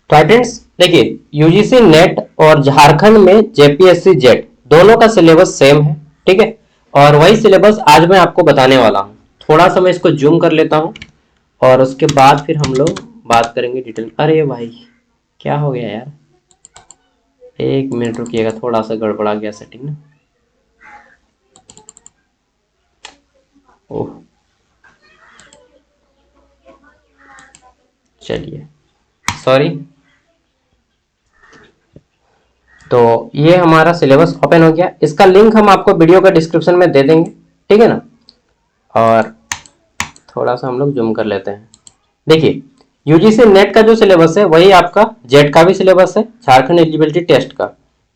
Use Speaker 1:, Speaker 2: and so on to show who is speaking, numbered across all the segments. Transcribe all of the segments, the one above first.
Speaker 1: तो फ्रेंड्स देखिए, UGC net और झारखंड में जेपीएससी जेट दोनों का सिलेबस सेम है। ठीक है, और वही सिलेबस आज मैं आपको बताने वाला हूँ। थोड़ा सा मैं इसको जूम कर लेता हूँ और उसके बाद फिर हम लोग बात करेंगे डिटेल। अरे भाई, क्या हो गया यार, एक मिनट रुकिएगा, थोड़ा सा गड़बड़ा गया सेटिंग ना। ओह, चलिए, सॉरी। तो ये हमारा सिलेबस ओपन हो गया। इसका लिंक हम आपको वीडियो का डिस्क्रिप्शन में दे देंगे, ठीक है ना। और थोड़ा सा हम लोग जूम कर लेते हैं। देखिए, यूजीसी नेट का जो सिलेबस है वही आपका जेट का भी सिलेबस है, झारखंड एलिजिबिलिटी टेस्ट का।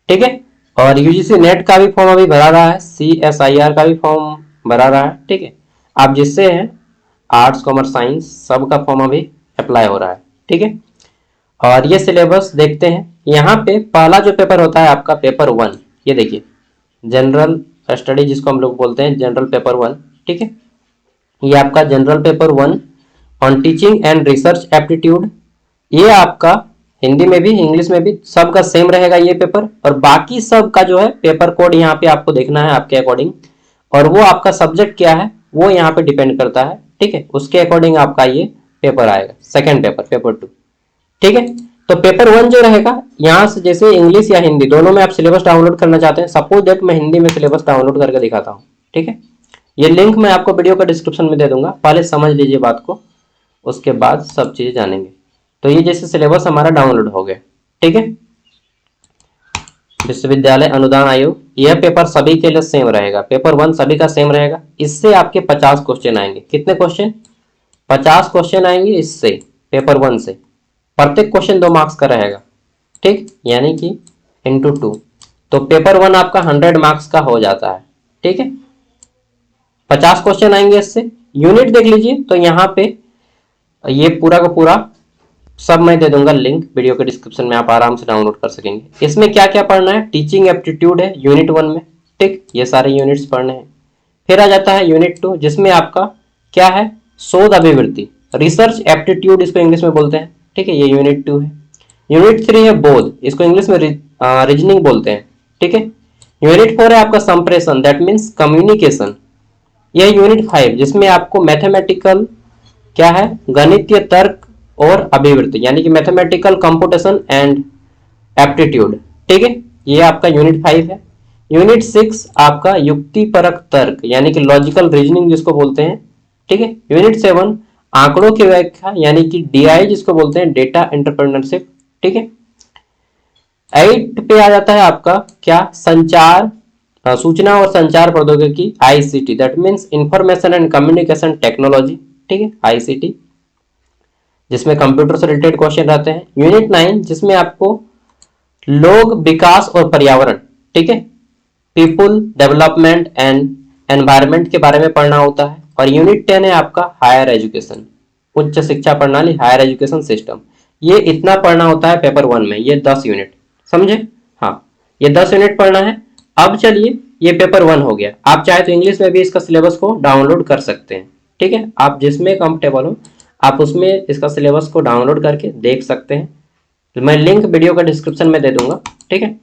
Speaker 1: ठीक है, और यूजीसी नेट का भी फॉर्म अभी भरा रहा है, सीएसआईआर का भी फॉर्म भरा रहा है। ठीक है, आप जिससे हैं आर्ट्स कॉमर्स साइंस सब का फॉर्म अभी अप्लाई हो रहा है। ठीक है, और ये सिलेबस देखते हैं। यहाँ पे पहला जो पेपर होता है आपका पेपर 1, ये देखिए, जनरल स्टडी जिसको हम लोग बोलते हैं, जनरल पेपर 1। ठीक है, ये आपका general paper 1 on teaching and research aptitude. ये आपका हिंदी में भी इंग्लिश में भी सबका सेम रहेगा ये पेपर, और बाकी सब का जो है पेपर कोड यहाँ पे आपको देखना है आपके अकॉर्डिंग, और वो आपका सब्जेक्ट क्या है वो यहाँ पे डिपेंड करता है। ठीक है, उसके अकॉर्डिंग आपका ये पेपर आएगा, सेकेंड पेपर, पेपर 2। ठीक है, तो पेपर 1 जो रहेगा, यहाँ से जैसे इंग्लिश या हिंदी दोनों में आप सिलेबस डाउनलोड करना चाहते हैं, सपोज दैट मैं हिंदी में सिलेबस डाउनलोड करके दिखाता हूँ। ठीक है, ये लिंक मैं आपको वीडियो का डिस्क्रिप्शन में दे दूंगा, पहले समझ लीजिए बात को, उसके बाद सब चीजें जानेंगे। तो ये जैसे सिलेबस हमारा डाउनलोड हो गया। ठीक है, विश्वविद्यालय अनुदान आयोग, यह पेपर सभी के लिए सेम रहेगा, पेपर 1 सभी का सेम रहेगा। इससे आपके 50 क्वेश्चन आएंगे। कितने क्वेश्चन? 50 क्वेश्चन आएंगे इससे, पेपर 1 से। प्रत्येक क्वेश्चन 2 मार्क्स का रहेगा। ठीक, यानी कि इंटू 2, तो पेपर 1 आपका 100 मार्क्स का हो जाता है। ठीक है, 50 क्वेश्चन आएंगे इससे। यूनिट देख लीजिए, तो यहाँ पे ये पूरा का पूरा सब मैं दे दूंगा लिंक वीडियो के डिस्क्रिप्शन में, आप आराम से डाउनलोड कर सकेंगे। इसमें क्या क्या पढ़ना है? टीचिंग एप्टीट्यूड है यूनिट 1 में। ठीक, ये सारे यूनिट्स पढ़ने हैं। फिर आ जाता है यूनिट 2, जिसमें आपका क्या है? शोध अभिवृत्ति, रिसर्च एप्टीट्यूड इसको इंग्लिश में बोलते हैं। ठीक है, ये यूनिट 2 है। यूनिट 3 है बोध, इसको इंग्लिश में रीजनिंग बोलते हैं। ठीक है, यूनिट 4 है आपका संप्रेषण, दैट मीन्स कम्युनिकेशन। यह यूनिट 5, जिसमें आपको मैथमेटिकल क्या है? गणितीय तर्क और अभिवृत्ति, यानी कि मैथमेटिकल कंप्यूटेशन एंड एप्टीट्यूड। ठीक है, ये आपका यूनिट 5 है। यूनिट 6 आपका युक्ति परक तर्क, यानी कि लॉजिकल रीजनिंग जिसको बोलते हैं। ठीक है, यूनिट 7 आंकड़ों की व्याख्या, यानी कि डीआई जिसको बोलते हैं, डेटा एंटरप्रेन्योरशिप। ठीक है, 8 पे आ जाता है आपका क्या? संचार, सूचना और संचार प्रौद्योगिकी, ICT, that means information and communication technology. ठीक है, आईसीटी, जिसमें कंप्यूटर से रिलेटेड क्वेश्चन रहते हैं। यूनिट 9, जिसमें आपको लोग, विकास और पर्यावरण, ठीक है, पीपुल डेवलपमेंट एंड एनवायरमेंट के बारे में पढ़ना होता है। और यूनिट 10 है आपका हायर एजुकेशन, उच्च शिक्षा प्रणाली, हायर एजुकेशन सिस्टम। ये इतना पढ़ना होता है पेपर 1 में, ये 10 यूनिट, समझे? हाँ, ये 10 यूनिट पढ़ना है। अब चलिए, ये पेपर 1 हो गया। आप चाहे तो इंग्लिश में भी इसका सिलेबस को डाउनलोड कर सकते हैं। ठीक है, आप जिसमें कंफर्टेबल हो आप उसमें इसका सिलेबस को डाउनलोड करके देख सकते हैं। तो मैं लिंक वीडियो का डिस्क्रिप्शन में दे दूंगा। ठीक है,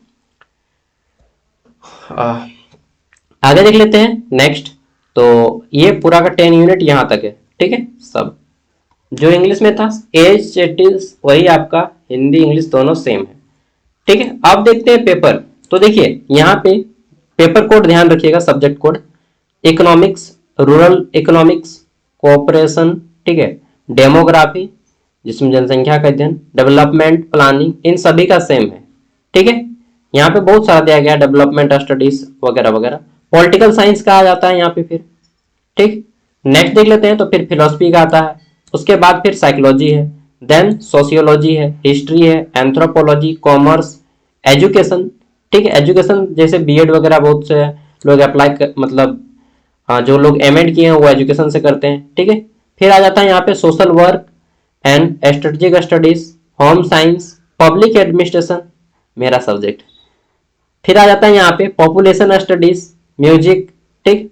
Speaker 1: आगे देख लेते हैं नेक्स्ट। तो ये पूरा का 10 यूनिट यहाँ तक है। ठीक है, सब जो इंग्लिश में था एज इट इज वही आपका हिंदी इंग्लिश दोनों सेम है। ठीक है, अब देखते हैं पेपर। तो देखिए यहाँ पे पेपर कोड ध्यान रखिएगा, subject code, economics, rural economics, cooperation, ठीक है, डेमोग्राफी जिसमें जनसंख्या का अध्ययन, डेवलपमेंट प्लानिंग, इन सभी का सेम है। ठीक है, यहाँ पे बहुत सारा दिया गया, डेवलपमेंट स्टडीज वगैरह वगैरह। पॉलिटिकल साइंस का आ जाता है यहाँ पे फिर। ठीक, नेक्स्ट देख लेते हैं। तो फिर फिलोसफी का आता है, उसके बाद फिर साइकोलॉजी है, देन सोशियोलॉजी है, हिस्ट्री है, एंथ्रोपोलॉजी, कॉमर्स, एजुकेशन। ठीक है, एजुकेशन जैसे बीएड वगैरह बहुत से लोग अप्लाई मतलब जो लोग एमएड किए हैं वो एजुकेशन से करते हैं। ठीक है, फिर आ जाता है यहाँ पे social work and strategic studies, home science, public administration, मेरा सब्जेक्ट। फिर आ जाता है यहाँ पे पॉपुलेशन स्टडीज, म्यूजिक। ठीक,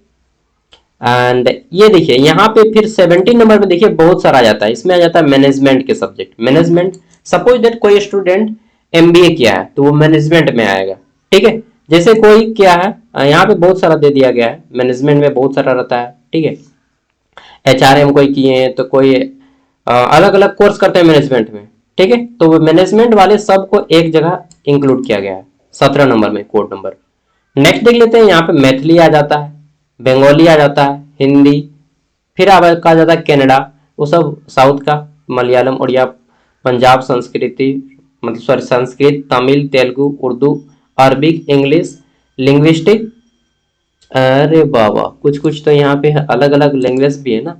Speaker 1: एंड ये देखिए यहाँ पे फिर 17 नंबर पे देखिए बहुत सारा आ जाता है। इसमें आ जाता है मैनेजमेंट के सब्जेक्ट, मैनेजमेंट सपोज दैट कोई स्टूडेंट एमबीए किया है तो वो मैनेजमेंट में आएगा, ठीक है। जैसे कोई क्या है, यहाँ पे बहुत सारा दे दिया गया है, मैनेजमेंट में बहुत सारा रहता है, ठीक है। एचआरएम कोई किए हैं तो कोई अलग अलग कोर्स करते हैं मैनेजमेंट में, ठीक है। तो मैनेजमेंट वाले सबको एक जगह इंक्लूड किया गया है 17 नंबर में, कोड नंबर। नेक्स्ट देख लेते हैं, यहाँ पे मैथिली आ जाता है, बंगाली आ जाता है, हिंदी, फिर आ जाता है कनाडा, वो सब साउथ का, मलयालम, उड़िया, पंजाब संस्कृति, मतलब sorry Sanskrit, Tamil, Telugu, Urdu, Arabic, English, linguistic, अरे बाबा कुछ कुछ तो यहाँ पे अलग अलग लैंग्वेज भी है ना।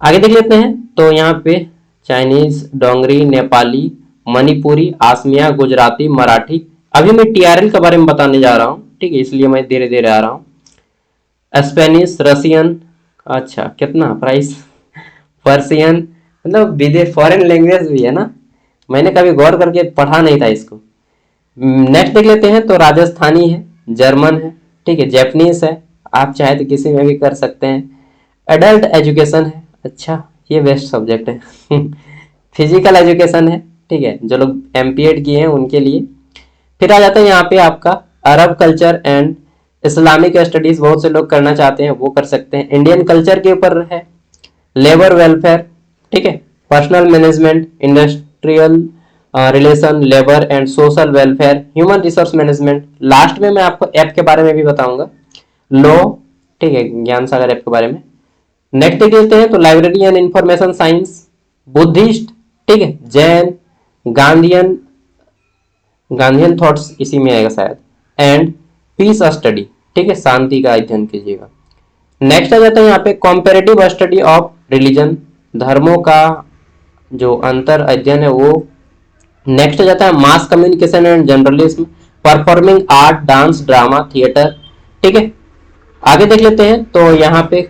Speaker 1: आगे देख लेते हैं, तो यहाँ पे चाइनीज, डोंगरी, नेपाली, मणिपुरी, आसमिया, गुजराती, मराठी। अभी मैं टीआरएल के बारे में बताने जा रहा हूँ, ठीक है, इसलिए मैं धीरे धीरे आ रहा हूँ। स्पेनिश, रसियन, अच्छा कितना प्राइस, पर्सियन, मतलब विदेश फॉरेन लैंग्वेज भी है ना, मैंने कभी गौर करके पढ़ा नहीं था इसको। नेक्स्ट देख लेते हैं, तो राजस्थानी है, जर्मन है, ठीक है, जैपनीज है, आप चाहे तो किसी में भी कर सकते हैं। एडल्ट एजुकेशन है, अच्छा ये बेस्ट सब्जेक्ट है फिजिकल एजुकेशन है, ठीक है, जो लोग एमपीएड किए हैं उनके लिए। फिर आ जाता है यहाँ पे आपका अरब कल्चर एंड इस्लामिक स्टडीज, बहुत से लोग करना चाहते हैं वो कर सकते हैं। इंडियन कल्चर के ऊपर है, लेबर वेलफेयर, ठीक है, personal management, industrial relation, labour and social welfare, human resource management. Last में मैं आपको ऐप के बारे में भी बताऊंगा, लॉ, ठीक है, ज्ञान सागर ऐप के बारे में। नेक्स्ट देख लेते हैं, तो library and information science, Buddhist, ठीक है, जैन, गांधीयन, गांधीयन थॉट्स इसी में आएगा शायद, एंड पीस स्टडी, ठीक है, शांति का अध्ययन कीजिएगा। नेक्स्ट आ जाता है यहाँ पे कॉम्पेरेटिव स्टडी ऑफ रिलीजन, धर्मों का जो अंतर अध्ययन है वो। नेक्स्ट आ जाता है mass communication and journalism, performing art, dance, drama, theatre, ठीक है। आगे देख लेते हैं, तो यहाँ पे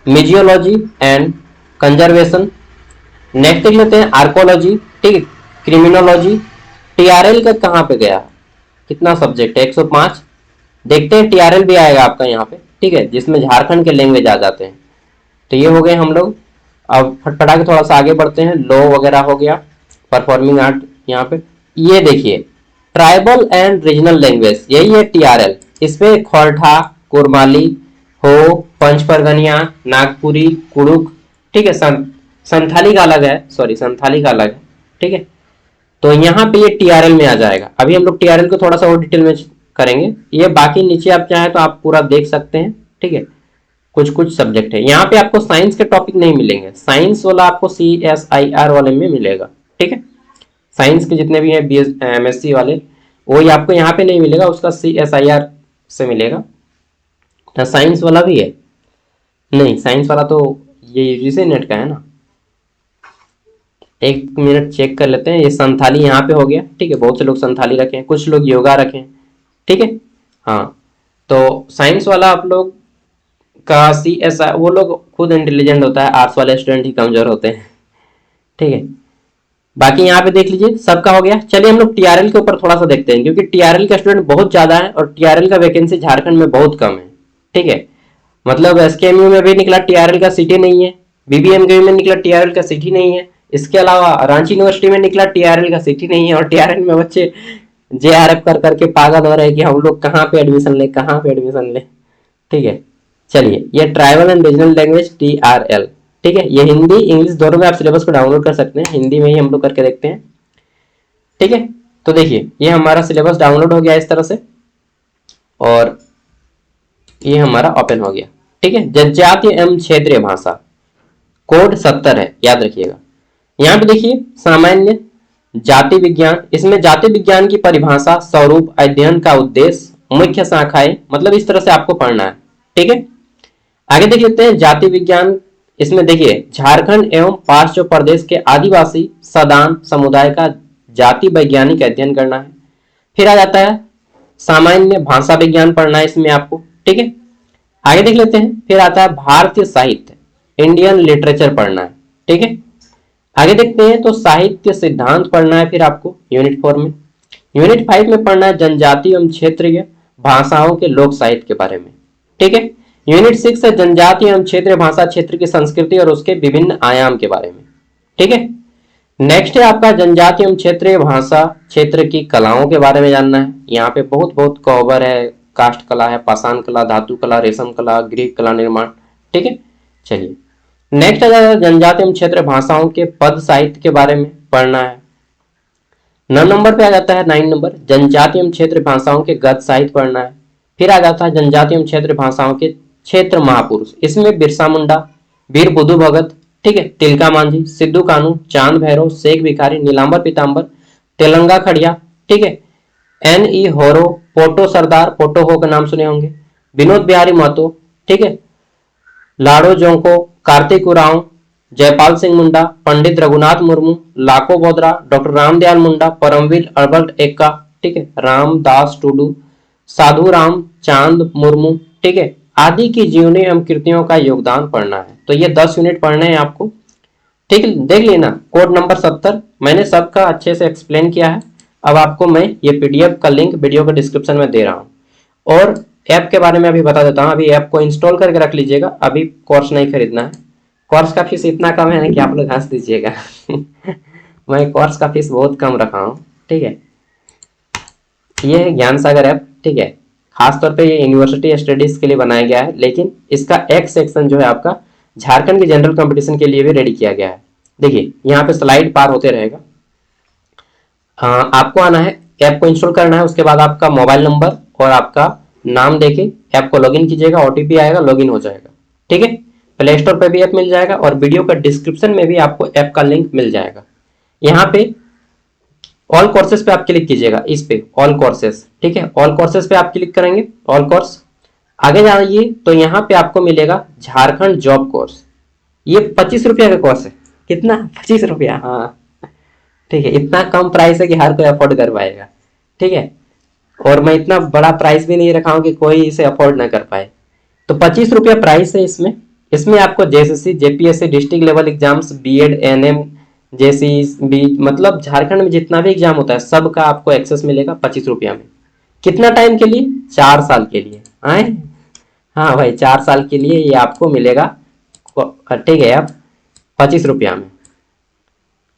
Speaker 1: म्यूजियोलॉजी एंड कंजर्वेशन। नेक्स्ट देख लेते हैं आर्कोलॉजी, ठीक है, क्रिमिनोलॉजी। टीआरएल का कहाँ पे गया, कितना सब्जेक्ट है, 105। देखते हैं टीआरएल भी आएगा आपका यहाँ पे, ठीक है, जिसमें झारखंड के लैंग्वेज आ जाते हैं। तो ये हो गए हम लोग। अब फटफटा के थोड़ा सा आगे बढ़ते हैं, लॉ वगैरह हो गया, परफॉर्मिंग आर्ट यहाँ पे। ये देखिए ट्राइबल एंड रीजनल लैंग्वेज, यही है टीआरएल। इसमें खोरठा, कुरमाली, हो, पंच परगनिया, नागपुरी, कुड़ुक, ठीक है, संथाली का अलग है, सॉरी संथाली का अलग है, ठीक है। तो यहाँ पे ये टीआरएल में आ जाएगा। अभी हम लोग टीआरएल को थोड़ा सा और डिटेल में करेंगे, ये बाकी नीचे आप चाहें तो आप पूरा देख सकते हैं, ठीक है। कुछ कुछ सब्जेक्ट है यहाँ पे, आपको साइंस के टॉपिक नहीं मिलेंगे, साइंस वाला आपको CSIR वाले में मिलेगा, ठीक है। साइंस के जितने भी हैं MSc वाले, वो आपको यहाँ पे नहीं मिलेगा, उसका CSIR से मिलेगा। तो साइंस वाला भी है, नहीं साइंस वाला तो ये यूजीसी नेट का है ना, एक मिनट चेक कर लेते हैं। ये संथाली यहाँ पे हो गया, ठीक है, बहुत से लोग संथाली रखे हैं, कुछ लोग योगा रखे हैं, ठीक है। हाँ, तो साइंस वाला आप लोग का CSI, वो लोग खुद इंटेलिजेंट होता है, आर्ट्स वाले स्टूडेंट ही कमजोर होते हैं, ठीक है। बाकी यहाँ पे देख लीजिए सबका हो गया। चलिए हम लोग टीआरएल के ऊपर थोड़ा सा देखते हैं, क्योंकि टीआरएल का स्टूडेंट बहुत ज्यादा है और टीआरएल का वैकेंसी झारखंड में बहुत कम है, ठीक है। मतलब एसकेएमयू में भी निकला टीआरएल का सीटी नहीं है, बीबीएमके में निकला टीआरएल का सीटी नहीं है, इसके अलावा रांची यूनिवर्सिटी में निकला टीआरएल का सीटी नहीं है, और टीआरएल में बच्चे जेआरएफ कर करके पागल हो रहे हैं कि हम लोग कहाँ पे एडमिशन ले, कहाँ पे एडमिशन ले, ठीक है। चलिए ये tribal and regional language TRL, ठीक है, ये हिंदी इंग्लिश दोनों में आप सिलेबस को डाउनलोड कर सकते हैं, हिंदी में ही हम लोग करके देखते हैं, ठीक है। तो देखिए ये हमारा सिलेबस डाउनलोड हो गया इस तरह से, और ये हमारा ओपन हो गया, ठीक है। जनजातीय एवं क्षेत्रीय भाषा कोड 70 है, याद रखिएगा। यहाँ पे देखिए सामान्य जाति विज्ञान, इसमें जाति विज्ञान की परिभाषा, स्वरूप, अध्ययन का उद्देश्य, मुख्य शाखाएं, मतलब इस तरह से आपको पढ़ना है, ठीक है। आगे देख लेते हैं जाति विज्ञान। इसमें देखिए झारखंड एवं पांच प्रदेश के आदिवासी सदान समुदाय का जाति वैज्ञानिक अध्ययन करना है। फिर आ जाता है सामान्य भाषा विज्ञान पढ़ना है इसमें आपको, ठीक है। आगे देख लेते हैं, फिर आता है भारतीय साहित्य, इंडियन लिटरेचर पढ़ना है, ठीक है। आगे देखते हैं तो साहित्य सिद्धांत पढ़ना है फिर आपको यूनिट 4 में। यूनिट 5 में पढ़ना है जनजातीय एवं क्षेत्रीय भाषाओं के लोक साहित्य के बारे में, ठीक है। यूनिट 6 है जनजातीय एवं क्षेत्रीय भाषा क्षेत्र की संस्कृति और उसके विभिन्न आयाम के बारे में, ठीक है। नेक्स्ट है आपका जनजातीय एवं क्षेत्रीय भाषा क्षेत्र की कलाओं के बारे में जानना है। यहाँ पे बहुत बहुत कवर है, काष्ठ कला है, पाषाण कला, धातु कला, रेशम कला, ग्रीक कला निर्माण। ठीक है, चलिए नेक्स्ट आ जाएगा जनजातीय एवं क्षेत्रीय भाषाओं के पद साहित्य के बारे में पढ़ना है। 9 नंबर पे आ जाता है, 9 नंबर जनजातीय एवं क्षेत्रीय भाषाओं के गद्य साहित्य पढ़ना है। फिर आ जाता है जनजातीय एवं क्षेत्रीय भाषाओं के क्षेत्र महापुरुष, इसमें बिरसा मुंडा, वीर बुद्धू भगत, ठीक है, तिलका मांझी, सिद्धू कानू, चांद भैरव, शेख भिखारी, नीलांबर पीताम्बर, तेलंगा खड़िया, ठीक है, एन ई होरो, पोटो सरदार, पोटो हो का नाम सुने होंगे, विनोद बिहारी महतो, ठीक है, लाड़ो जोंको, कार्तिक उरांव, जयपाल सिंह मुंडा, पंडित रघुनाथ मुर्मू, लाको बोदरा, डॉक्टर रामदयाल मुंडा, परमवीर अल्बर्ट एक्का, ठीक है, रामदास टुडू, साधु राम चांद मुर्मू, ठीक है, आदि की जीवनी एवं कृतियों का योगदान पढ़ना है। तो ये 10 यूनिट पढ़ने हैं आपको। ठीक है, देख लेना कोड नंबर 70 मैंने सबका अच्छे से एक्सप्लेन किया है। अब आपको मैं ये पीडीएफ का लिंक वीडियो के डिस्क्रिप्शन में दे रहा हूँ। और ऐप के बारे में अभी बता देता हूँ, अभी ऐप को इंस्टॉल करके रख लीजिएगा, अभी कोर्स नहीं खरीदना है। कोर्स का फीस इतना कम है ना कि आप लोग हंस दीजिएगा मैं कोर्स का फीस बहुत कम रखा हूँ। ठीक है, ये है ज्ञान सागर ऐप। ठीक है, खासतौर पे ये यूनिवर्सिटी स्टडीज के लिए बनाया गया है, लेकिन इसका एक सेक्शन जो है आपका झारखंड के जनरल कंपटीशन के लिए भी रेडी किया गया है। देखिए यहाँ पे स्लाइड पार होते रहेगा। आपको आना है, ऐप को इंस्टॉल करना है, उसके बाद आपका मोबाइल नंबर और आपका नाम देके ऐप को लॉगिन कीजिएगा, ओटीपी आएगा, लॉगिन हो जाएगा। ठीक है, प्ले स्टोर पे भी ऐप मिल जाएगा और वीडियो का डिस्क्रिप्शन में भी आपको ऐप का लिंक मिल जाएगा। यहाँ पे ऑल कोर्सेज पे आप क्लिक कीजिएगा, इस पे ऑल कोर्सेज। ठीक है, ऑल कोर्सेज पे आप क्लिक करेंगे, ऑल कोर्स आगे जाइए तो यहाँ पे आपको मिलेगा झारखंड जॉब कोर्स। ये 25 रुपया का कोर्स है। कितना? 25 रुपया। हाँ ठीक है, इतना कम प्राइस है कि हर कोई अफोर्ड कर पाएगा। ठीक है, और मैं इतना बड़ा प्राइस भी नहीं रखा हूँ कि कोई इसे अफोर्ड ना कर पाए। तो 25 रुपया प्राइस है इसमें। इसमें आपको JSSC, JPSC, district level exams, BEd, NM, जेसी बी, मतलब झारखंड में जितना भी एग्जाम होता है सबका आपको एक्सेस मिलेगा 25 रुपया में। कितना टाइम के लिए? 4 साल के लिए। आए, हाँ भाई 4 साल के लिए ये आपको मिलेगा। ठीक है, अब 25 रुपया में।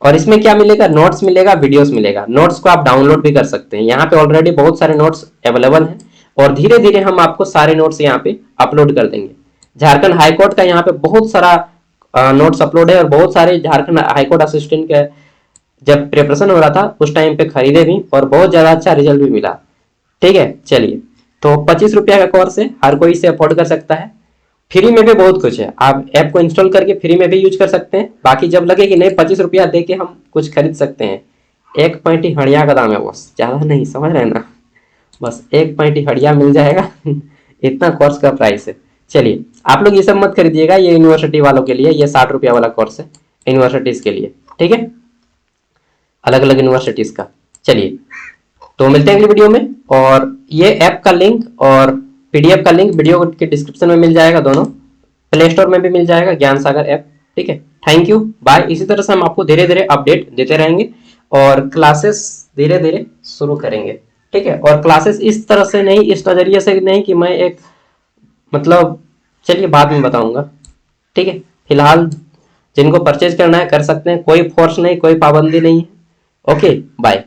Speaker 1: और इसमें क्या मिलेगा? नोट्स मिलेगा, वीडियोस मिलेगा। नोट्स को आप डाउनलोड भी कर सकते हैं, यहाँ पे ऑलरेडी बहुत सारे नोट्स अवेलेबल हैं और धीरे धीरे हम आपको सारे नोट्स यहाँ पे अपलोड कर देंगे। झारखंड हाईकोर्ट का यहाँ पे बहुत सारा नोट्स अपलोड है और बहुत सारे झारखंड हाईकोर्ट असिस्टेंट के जब प्रिपरेशन हो रहा था उस टाइम पे खरीदे भी और बहुत ज्यादा अच्छा रिजल्ट भी मिला। ठीक है, चलिए तो 25 रुपया का कोर्स है, हर कोई इसे अफोर्ड कर सकता है। फ्री में भी बहुत कुछ है, आप ऐप को इंस्टॉल करके फ्री में भी यूज कर सकते हैं। बाकी जब लगे कि नहीं 25 रुपया दे के हम कुछ खरीद सकते हैं, 1 पैंटी हड़िया का दाम है बस, ज्यादा नहीं, समझ रहे हैं ना, बस 1 पैंटी हड़िया मिल जाएगा इतना कोर्स का प्राइस है। चलिए आप लोग ये सब मत खरीदिएगा, ये यूनिवर्सिटी वालों के लिए, ये 60 रुपया वाला कोर्स है यूनिवर्सिटीज के लिए। ठीक है, अलग अलग यूनिवर्सिटीज का। चलिए तो मिलते हैं अगली वीडियो में, और ये ऐप का लिंक और पीडीएफ का लिंक वीडियो के डिस्क्रिप्शन में मिल जाएगा, दोनों प्ले स्टोर में भी मिल जाएगा, ज्ञान सागर ऐप। ठीक है, थैंक यू, बाय। इसी तरह से हम आपको धीरे धीरे अपडेट देते रहेंगे और क्लासेस धीरे धीरे शुरू करेंगे। ठीक है, और क्लासेस इस तरह से नहीं, इस नजरिए से नहीं कि मैं एक मतलब, चलिए बाद में बताऊंगा। ठीक है, फिलहाल जिनको परचेज करना है कर सकते हैं, कोई फोर्स नहीं, कोई पाबंदी नहीं है। Okay, bye.